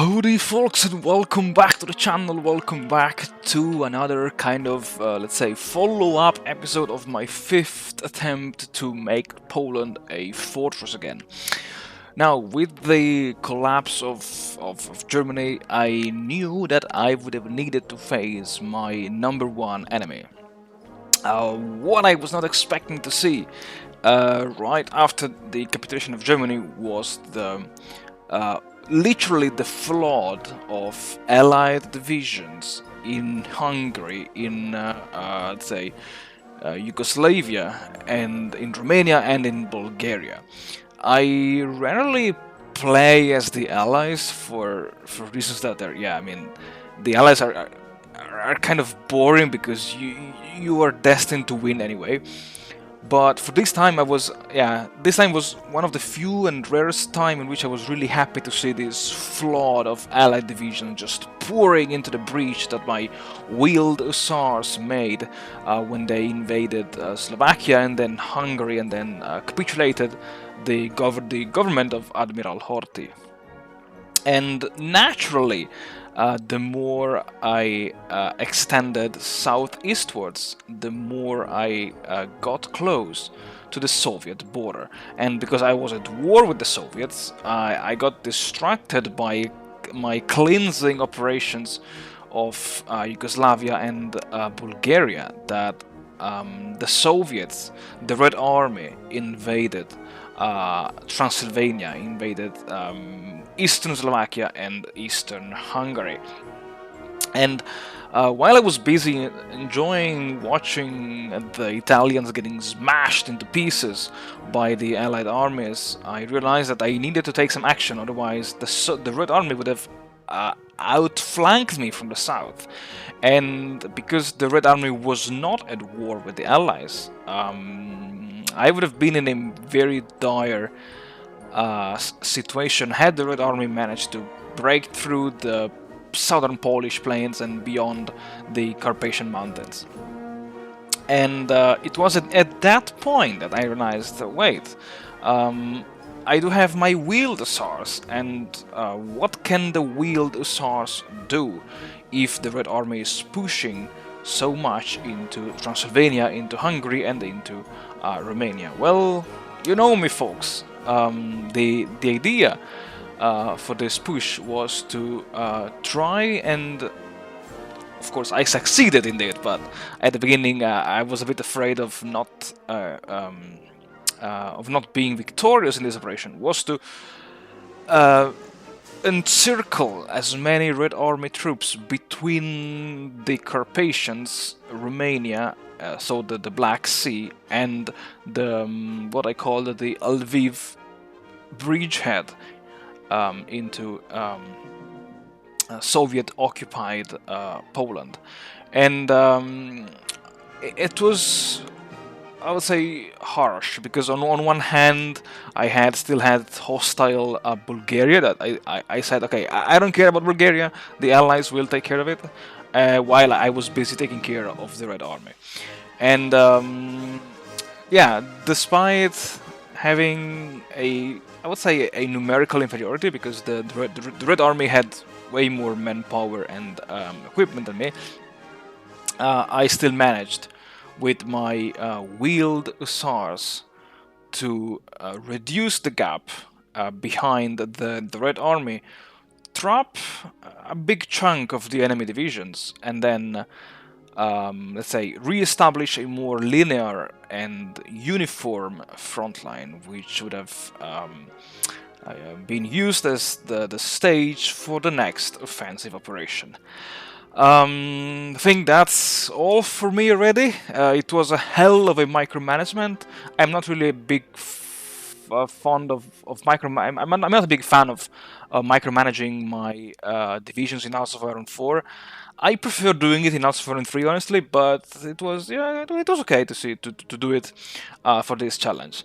Howdy folks, and welcome back to the channel, welcome back to another kind of, let's say, follow-up episode of my 5th attempt to make Poland a fortress again. Now, with the collapse of Germany, I knew that I would have needed to face my number one enemy. What I was not expecting to see right after the capitulation of Germany was the literally the flood of allied divisions in Hungary, in let's say Yugoslavia, and in Romania and in Bulgaria. I rarely play as the allies for reasons that are, yeah, I mean, the allies are kind of boring because you are destined to win anyway. But for this time this time was one of the few and rarest time in which I was really happy to see this flood of allied division just pouring into the breach that my Wheeled Hussars made when they invaded Slovakia and then Hungary and then capitulated the government of Admiral Horthy. And naturally, the more I extended southeastwards, the more I got close to the Soviet border. And because I was at war with the Soviets, I got distracted by my cleansing operations of Yugoslavia and Bulgaria, that the Soviets, the Red Army, invaded Transylvania, invaded eastern Slovakia and eastern Hungary. And while I was busy enjoying watching the Italians getting smashed into pieces by the Allied armies, I realized that I needed to take some action, otherwise the Red Army would have outflanked me from the south. And because the Red Army was not at war with the Allies, I would have been in a very dire situation had the Red Army managed to break through the southern Polish plains and beyond the Carpatian mountains. And it was at that point that I realized, wait, I do have my Wheeled Hussars, and what can the Wheeled Hussars do if the Red Army is pushing so much into Transylvania, into Hungary and into Romania? Well, you know me folks, the idea for this push was to try and, of course I succeeded in it, but at the beginning I was a bit afraid of not being victorious in this operation, was to encircle as many Red Army troops between the Carpathians, Romania, so the Black Sea, and the what I call the Lviv bridgehead into Soviet-occupied Poland. And it was, I would say, harsh, because on one hand I still had hostile Bulgaria that I said, okay, I don't care about Bulgaria, the Allies will take care of it, while I was busy taking care of the Red Army. And yeah, despite having I would say a numerical inferiority, because the Red Army had way more manpower and equipment than me, I still managed with my Wheeled Hussars to reduce the gap behind the Red Army, trap a big chunk of the enemy divisions, and then let's say re-establish a more linear and uniform front line, which would have been used as the stage for the next offensive operation. I think that's all for me already. It was a hell of a micromanagement. I'm not really a big fond of I'm not a big fan of micromanaging my divisions in House of Iron 4. I prefer doing it in House of Iron 3, honestly, but it was okay to do it for this challenge.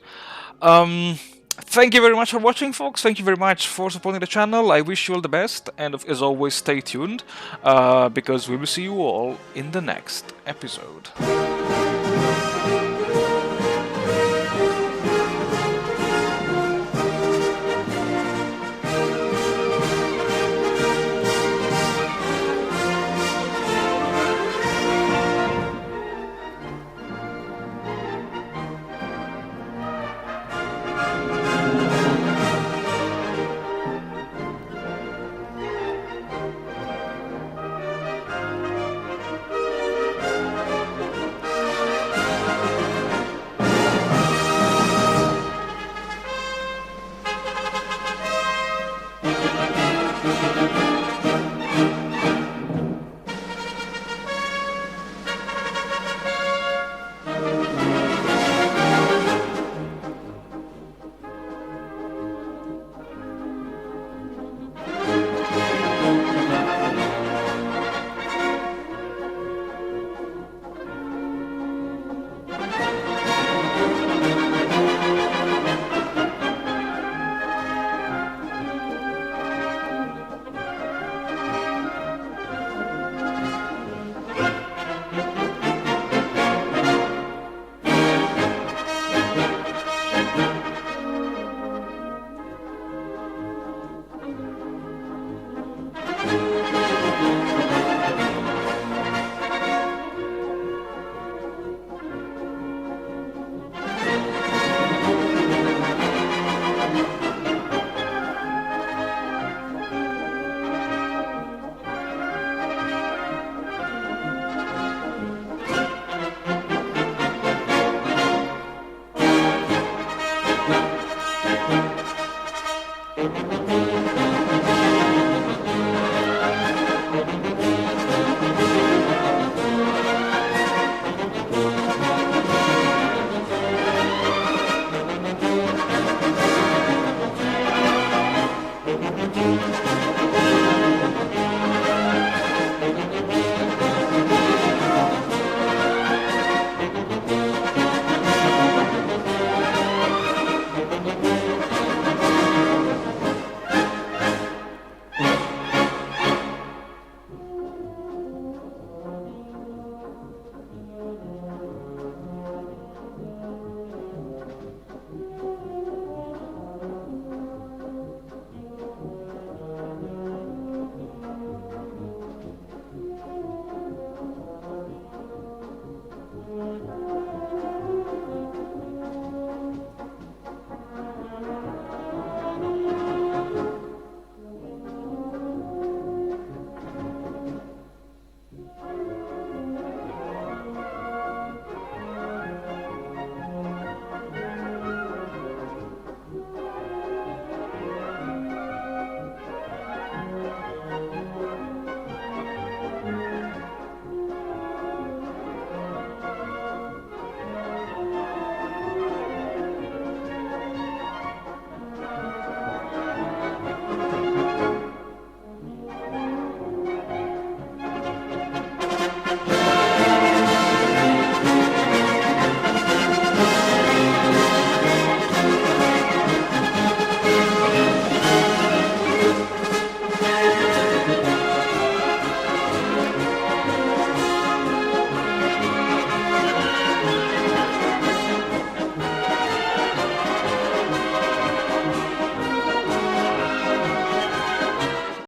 Thank you very much for watching, folks. Thank you very much for supporting the channel. I wish you all the best, and as always, stay tuned, because we will see you all in the next episode.